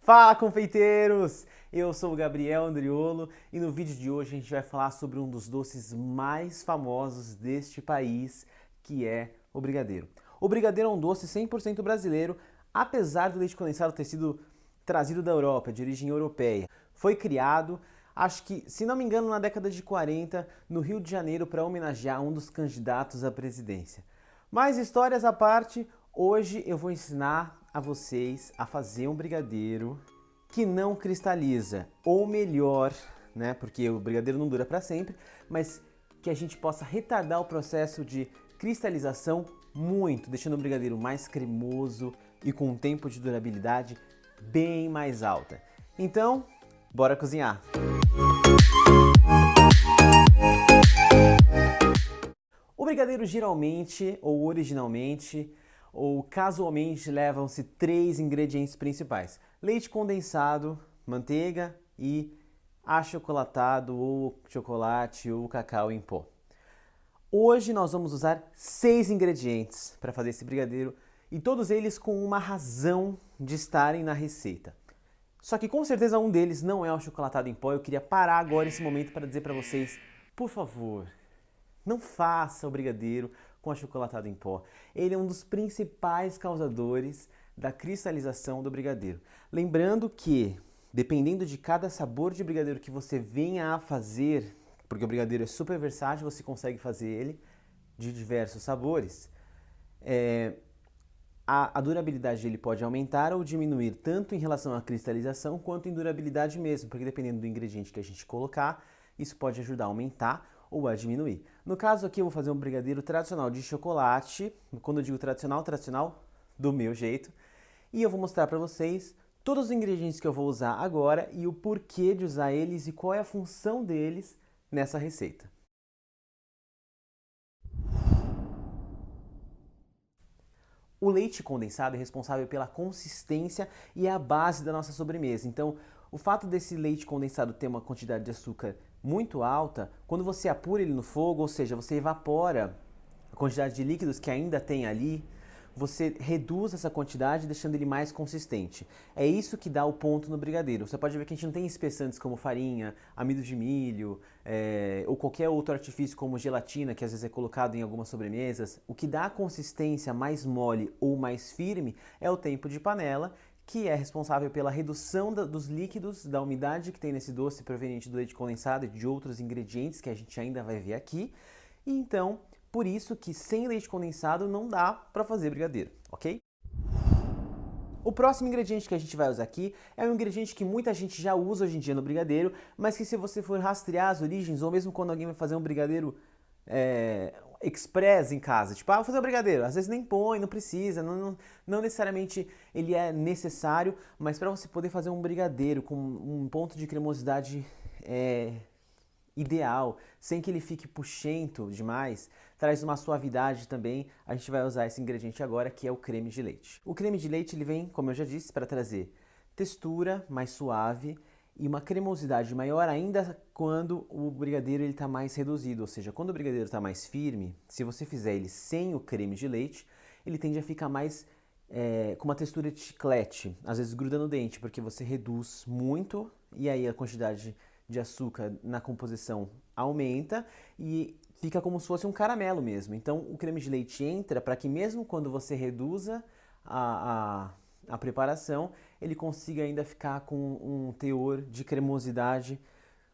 Fala, confeiteiros! Eu sou o Gabriel Andriolo e no vídeo de hoje a gente vai falar sobre um dos doces mais famosos deste país, que é o brigadeiro. O brigadeiro é um doce 100% brasileiro, apesar do leite condensado ter sido trazido da Europa, de origem europeia. Foi criado, acho que, se não me engano, na década de 40, no Rio de Janeiro, para homenagear um dos candidatos à presidência. Mas histórias à parte, hoje eu vou ensinar a vocês a fazer um brigadeiro que não cristaliza, ou melhor, né, porque o brigadeiro não dura para sempre, mas que a gente possa retardar o processo de cristalização muito, deixando o brigadeiro mais cremoso e com um tempo de durabilidade bem mais alta. Então, bora cozinhar! O brigadeiro geralmente, ou originalmente, ou casualmente levam-se 3 ingredientes principais: leite condensado, manteiga e achocolatado ou chocolate ou cacau em pó. Hoje nós vamos usar 6 ingredientes para fazer esse brigadeiro e todos eles com uma razão de estarem na receita. Só que com certeza um deles não é o achocolatado em pó. Eu queria parar agora esse momento para dizer para vocês, por favor, não faça o brigadeiro com achocolatado em pó. Ele é um dos principais causadores da cristalização do brigadeiro. Lembrando que, dependendo de cada sabor de brigadeiro que você venha a fazer, porque o brigadeiro é super versátil, você consegue fazer ele de diversos sabores, a durabilidade dele pode aumentar ou diminuir tanto em relação à cristalização quanto em durabilidade mesmo, porque dependendo do ingrediente que a gente colocar, isso pode ajudar a aumentar ou a diminuir. No caso aqui eu vou fazer um brigadeiro tradicional de chocolate, quando eu digo tradicional, tradicional do meu jeito, e eu vou mostrar para vocês todos os ingredientes que eu vou usar agora e o porquê de usar eles e qual é a função deles nessa receita. O leite condensado é responsável pela consistência e é a base da nossa sobremesa. Então, o fato desse leite condensado ter uma quantidade de açúcar muito alta, quando você apura ele no fogo, ou seja, você evapora a quantidade de líquidos que ainda tem ali, você reduz essa quantidade, deixando ele mais consistente. É isso que dá o ponto no brigadeiro. Você pode ver que a gente não tem espessantes como farinha, amido de milho, ou qualquer outro artifício como gelatina, que às vezes é colocado em algumas sobremesas. O que dá a consistência mais mole ou mais firme é o tempo de panela, que é responsável pela redução dos líquidos, da umidade que tem nesse doce proveniente do leite condensado e de outros ingredientes que a gente ainda vai ver aqui. E então, por isso que sem leite condensado não dá para fazer brigadeiro, ok? O próximo ingrediente que a gente vai usar aqui é um ingrediente que muita gente já usa hoje em dia no brigadeiro, mas que se você for rastrear as origens, ou mesmo quando alguém vai fazer um brigadeiro express em casa, tipo, vou fazer um brigadeiro, às vezes nem põe, não precisa, não necessariamente ele é necessário, mas para você poder fazer um brigadeiro com um ponto de cremosidade ideal, sem que ele fique puxento demais, traz uma suavidade também, a gente vai usar esse ingrediente agora, que é o creme de leite. O creme de leite ele vem, como eu já disse, para trazer textura mais suave e uma cremosidade maior ainda quando o brigadeiro está mais reduzido, ou seja, quando o brigadeiro está mais firme, se você fizer ele sem o creme de leite, ele tende a ficar mais com uma textura de chiclete, às vezes gruda no dente, porque você reduz muito e aí a quantidade de açúcar na composição aumenta e fica como se fosse um caramelo mesmo. Então o creme de leite entra para que mesmo quando você reduza a preparação, ele consiga ainda ficar com um teor de cremosidade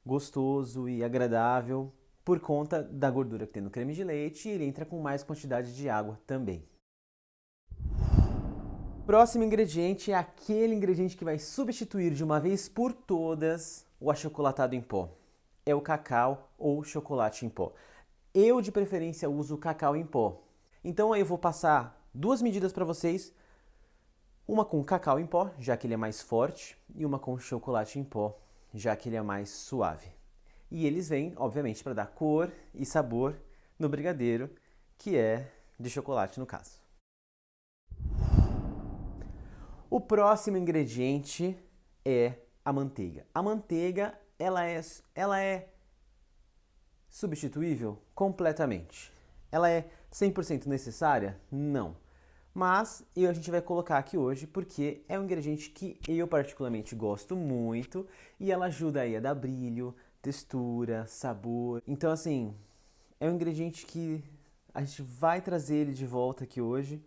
gostoso e agradável por conta da gordura que tem no creme de leite, e ele entra com mais quantidade de água também. Próximo ingrediente é aquele ingrediente que vai substituir de uma vez por todas o achocolatado em pó. É o cacau ou chocolate em pó. Eu, de preferência, uso o cacau em pó. Então aí eu vou passar 2 medidas para vocês. Uma com cacau em pó, já que ele é mais forte, e uma com chocolate em pó, já que ele é mais suave. E eles vêm, obviamente, para dar cor e sabor no brigadeiro, que é de chocolate no caso. O próximo ingrediente é a manteiga. A manteiga, ela é substituível completamente. Ela é 100% necessária? Não. Mas a gente vai colocar aqui hoje porque é um ingrediente que eu particularmente gosto muito e ela ajuda aí a dar brilho, textura, sabor. Então assim, é um ingrediente que a gente vai trazer ele de volta aqui hoje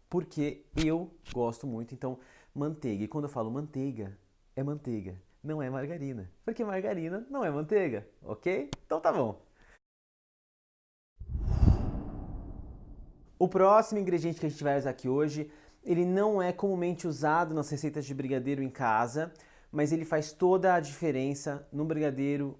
porque eu gosto muito. Então, manteiga. E quando eu falo manteiga, é manteiga, não é margarina. Porque margarina não é manteiga, ok? Então tá bom. O próximo ingrediente que a gente vai usar aqui hoje, ele não é comumente usado nas receitas de brigadeiro em casa, mas ele faz toda a diferença no brigadeiro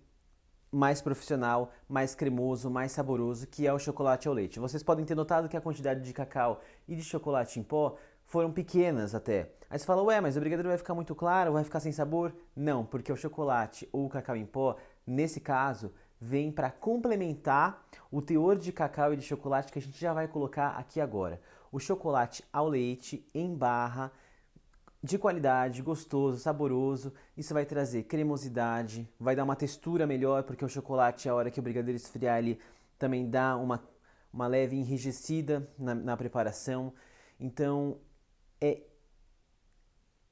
mais profissional, mais cremoso, mais saboroso, que é o chocolate ao leite. Vocês podem ter notado que a quantidade de cacau e de chocolate em pó foram pequenas até. Aí você fala, ué, mas o brigadeiro vai ficar muito claro, vai ficar sem sabor? Não, porque o chocolate ou o cacau em pó, nesse caso, vem para complementar o teor de cacau e de chocolate que a gente já vai colocar aqui agora. O chocolate ao leite em barra, de qualidade, gostoso, saboroso. Isso vai trazer cremosidade, vai dar uma textura melhor, porque o chocolate, a hora que o brigadeiro esfriar, ele também dá uma leve enrijecida na preparação. Então, é,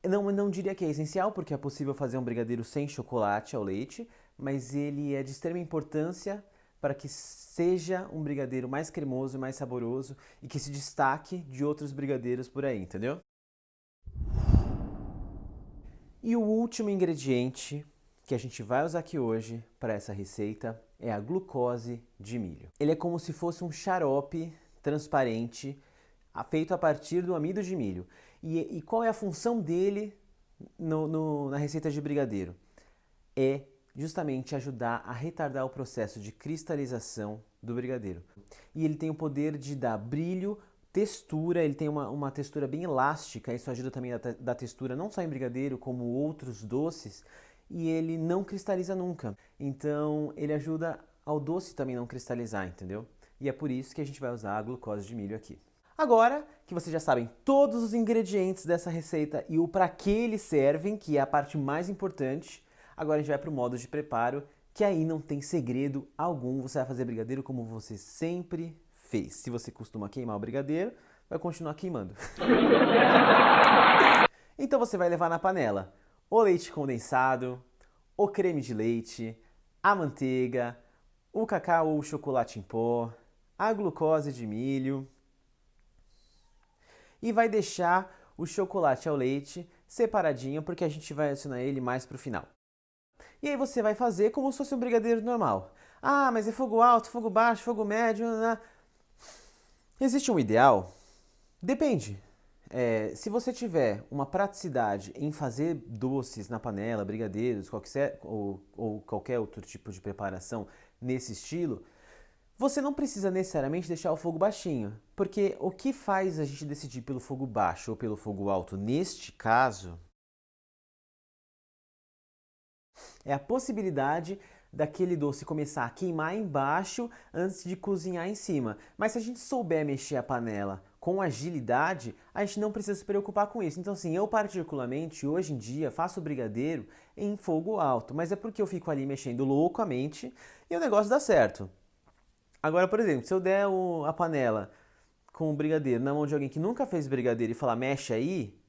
não diria que é essencial, porque é possível fazer um brigadeiro sem chocolate ao leite, mas ele é de extrema importância para que seja um brigadeiro mais cremoso, mais saboroso e que se destaque de outros brigadeiros por aí, entendeu? E o último ingrediente que a gente vai usar aqui hoje para essa receita é a glucose de milho. Ele é como se fosse um xarope transparente feito a partir do amido de milho. E qual é a função dele na receita de brigadeiro? É justamente ajudar a retardar o processo de cristalização do brigadeiro. E ele tem o poder de dar brilho, textura, ele tem uma textura bem elástica, isso ajuda também a dar textura não só em brigadeiro, como outros doces, e ele não cristaliza nunca. Então ele ajuda ao doce também não cristalizar, entendeu? E é por isso que a gente vai usar a glucose de milho aqui. Agora que vocês já sabem todos os ingredientes dessa receita e o para que eles servem, que é a parte mais importante, agora a gente vai para o modo de preparo, que aí não tem segredo algum. Você vai fazer brigadeiro como você sempre fez. Se você costuma queimar o brigadeiro, vai continuar queimando. Então você vai levar na panela o leite condensado, o creme de leite, a manteiga, o cacau ou o chocolate em pó, a glucose de milho e vai deixar o chocolate ao leite separadinho porque a gente vai adicionar ele mais para o final. E aí você vai fazer como se fosse um brigadeiro normal. Ah, mas é fogo alto, fogo baixo, fogo médio. Existe um ideal? Depende. Se você tiver uma praticidade em fazer doces na panela, brigadeiros, ou qualquer outro tipo de preparação nesse estilo, você não precisa necessariamente deixar o fogo baixinho. Porque o que faz a gente decidir pelo fogo baixo ou pelo fogo alto neste caso é a possibilidade daquele doce começar a queimar embaixo antes de cozinhar em cima. Mas se a gente souber mexer a panela com agilidade, a gente não precisa se preocupar com isso. Então assim, eu particularmente, hoje em dia, faço brigadeiro em fogo alto, mas é porque eu fico ali mexendo loucamente e o negócio dá certo. Agora, por exemplo, se eu der a panela com o brigadeiro na mão de alguém que nunca fez brigadeiro e falar mexe aí,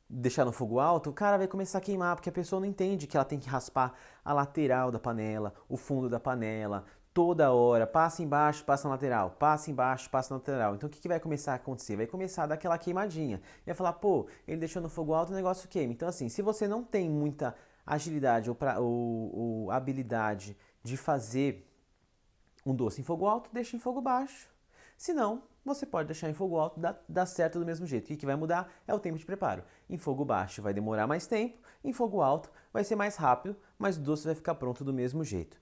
deixar no fogo alto, o cara vai começar a queimar, porque a pessoa não entende que ela tem que raspar a lateral da panela, o fundo da panela, toda hora, passa embaixo, passa na lateral, passa embaixo, passa na lateral. Então o que vai começar a acontecer? Vai começar a dar aquela queimadinha. E vai falar, pô, ele deixou no fogo alto, o negócio queima. Então assim, se você não tem muita agilidade ou habilidade de fazer um doce em fogo alto, deixa em fogo baixo. Se não, você pode deixar em fogo alto, dá certo do mesmo jeito. O que vai mudar é o tempo de preparo. Em fogo baixo vai demorar mais tempo, em fogo alto vai ser mais rápido, mas o doce vai ficar pronto do mesmo jeito.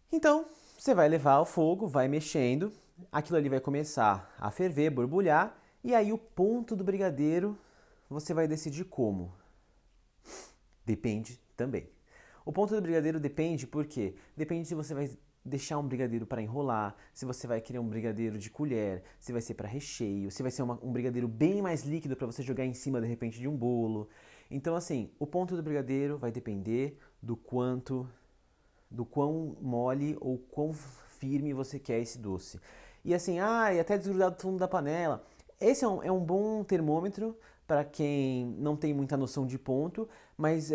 Então, você vai levar ao fogo, vai mexendo, aquilo ali vai começar a ferver, borbulhar, e aí o ponto do brigadeiro você vai decidir como. Depende também. O ponto do brigadeiro depende porque depende se você vai deixar um brigadeiro para enrolar, se você vai querer um brigadeiro de colher, se vai ser para recheio, se vai ser um brigadeiro bem mais líquido para você jogar em cima de repente de um bolo. Então assim, o ponto do brigadeiro vai depender do quão mole ou quão firme você quer esse doce. E assim, e até desgrudar do fundo da panela. esse é um bom termômetro para quem não tem muita noção de ponto, mas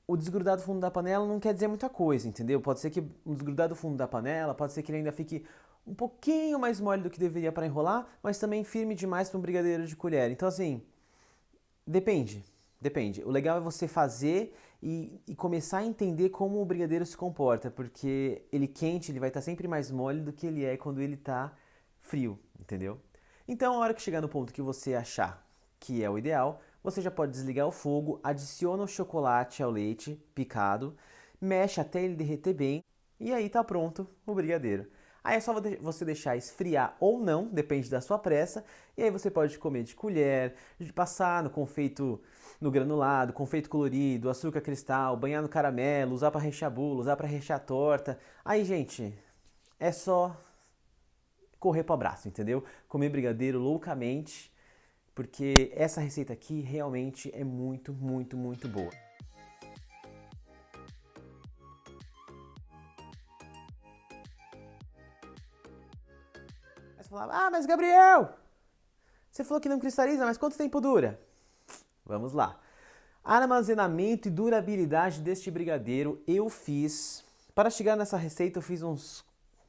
o desgrudar do fundo da panela não quer dizer muita coisa, entendeu? Pode ser que o desgrudar do fundo da panela, pode ser que ele ainda fique um pouquinho mais mole do que deveria para enrolar, mas também firme demais para um brigadeiro de colher. Então, assim, depende, depende. O legal é você fazer e começar a entender como o brigadeiro se comporta, porque ele quente, ele vai estar sempre mais mole do que ele é quando ele está frio, entendeu? Então, a hora que chegar no ponto que você achar que é o ideal, você já pode desligar o fogo, adiciona o chocolate ao leite picado, mexe até ele derreter bem e aí tá pronto o brigadeiro. Aí é só você deixar esfriar ou não, depende da sua pressa, e aí você pode comer de colher, de passar no confeito, no granulado, confeito colorido, açúcar cristal, banhar no caramelo, usar para rechear bolo, usar para rechear torta. Aí, gente, é só correr pro abraço, entendeu? Comer brigadeiro loucamente, porque essa receita aqui realmente é muito, muito, muito boa. Aí você falava, ah, mas Gabriel, você falou que não cristaliza, mas quanto tempo dura? Vamos lá. Armazenamento e durabilidade deste brigadeiro eu fiz. Para chegar nessa receita eu fiz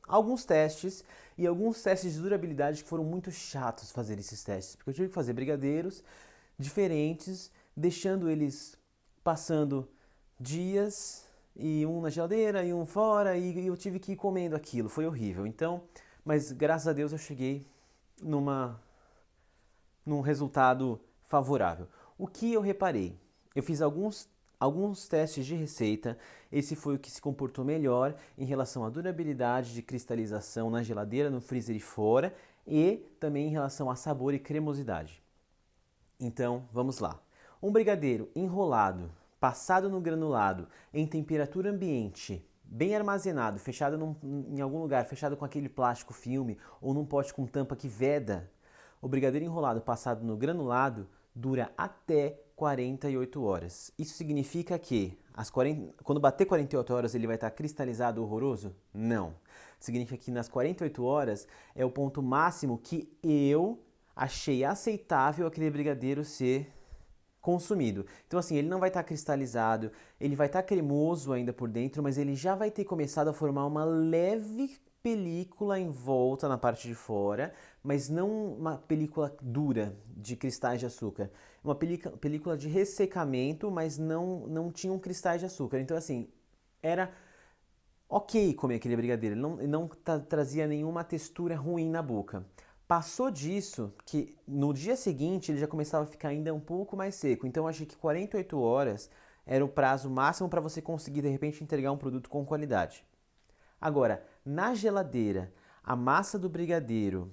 alguns testes e alguns testes de durabilidade que foram muito chatos fazer esses testes, porque eu tive que fazer brigadeiros diferentes, deixando eles passando dias e um na geladeira e um fora e eu tive que ir comendo aquilo, foi horrível. Então, mas graças a Deus eu cheguei num resultado favorável. O que eu reparei? Eu fiz alguns testes de receita, esse foi o que se comportou melhor em relação à durabilidade de cristalização na geladeira, no freezer e fora, e também em relação a sabor e cremosidade. Então, vamos lá. Um brigadeiro enrolado, passado no granulado, em temperatura ambiente, bem armazenado, fechado em algum lugar, fechado com aquele plástico filme ou num pote com tampa que veda, o brigadeiro enrolado passado no granulado dura até 48 horas. Isso significa que quando bater 48 horas ele vai estar cristalizado horroroso? Não. Significa que nas 48 horas é o ponto máximo que eu achei aceitável aquele brigadeiro ser consumido. Então assim, ele não vai estar cristalizado, ele vai estar cremoso ainda por dentro, mas ele já vai ter começado a formar uma leve película em volta na parte de fora, mas não uma película dura de cristais de açúcar. Uma película de ressecamento, mas não tinham cristais de açúcar. Então assim, era ok comer aquele brigadeiro, ele não trazia nenhuma textura ruim na boca. Passou disso, que no dia seguinte ele já começava a ficar ainda um pouco mais seco. Então eu achei que 48 horas era o prazo máximo para você conseguir de repente entregar um produto com qualidade. Agora, na geladeira, a massa do brigadeiro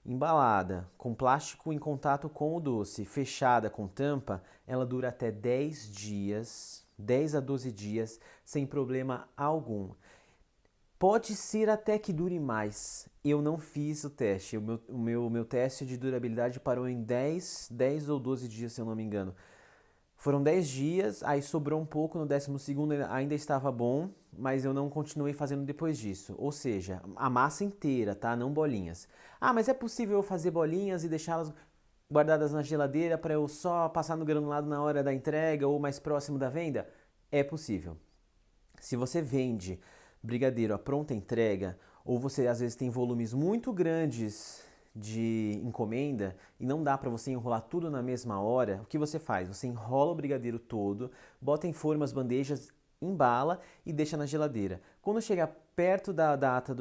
embalada, com plástico em contato com o doce, fechada com tampa, ela dura até 10 dias, 10 a 12 dias, sem problema algum. Pode ser até que dure mais. Eu não fiz o teste. O meu teste de durabilidade parou em 10 ou 12 dias, se eu não me engano. Foram 10 dias, aí sobrou um pouco, no 12º ainda estava bom, mas eu não continuei fazendo depois disso. Ou seja, a massa inteira, tá? Não bolinhas. Ah, mas é possível eu fazer bolinhas e deixá-las guardadas na geladeira para eu só passar no granulado na hora da entrega ou mais próximo da venda? É possível. Se você vende brigadeiro à pronta entrega, ou você às vezes tem volumes muito grandes de encomenda e não dá para você enrolar tudo na mesma hora, o que você faz? Você enrola o brigadeiro todo, bota em formas, bandejas, embala e deixa na geladeira. Quando chegar perto da data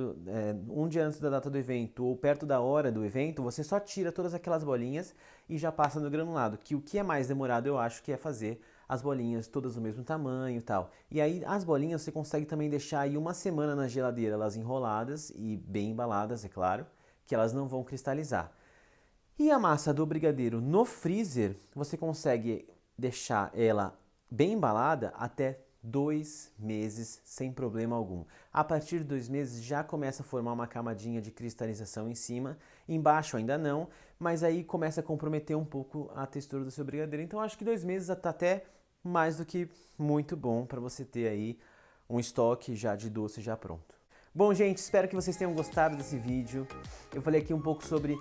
um dia antes da data do evento ou perto da hora do evento, você só tira todas aquelas bolinhas e já passa no granulado, que o que é mais demorado eu acho que é fazer as bolinhas todas do mesmo tamanho e tal. E aí as bolinhas você consegue também deixar aí uma semana na geladeira, elas enroladas e bem embaladas, é claro, que elas não vão cristalizar. E a massa do brigadeiro no freezer, você consegue deixar ela bem embalada até 2 meses sem problema algum. A partir de 2 meses já começa a formar uma camadinha de cristalização em cima, embaixo ainda não, mas aí começa a comprometer um pouco a textura do seu brigadeiro. Então acho que 2 meses está até mais do que muito bom para você ter aí um estoque já de doce já pronto. Bom, gente, espero que vocês tenham gostado desse vídeo. Eu falei aqui um pouco sobre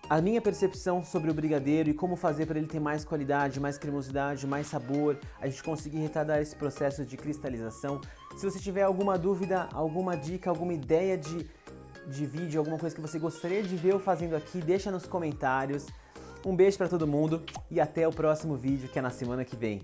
a minha percepção sobre o brigadeiro e como fazer para ele ter mais qualidade, mais cremosidade, mais sabor, a gente conseguir retardar esse processo de cristalização. Se você tiver alguma dúvida, alguma dica, alguma ideia de vídeo, alguma coisa que você gostaria de ver eu fazendo aqui, deixa nos comentários. Um beijo para todo mundo e até o próximo vídeo, que é na semana que vem.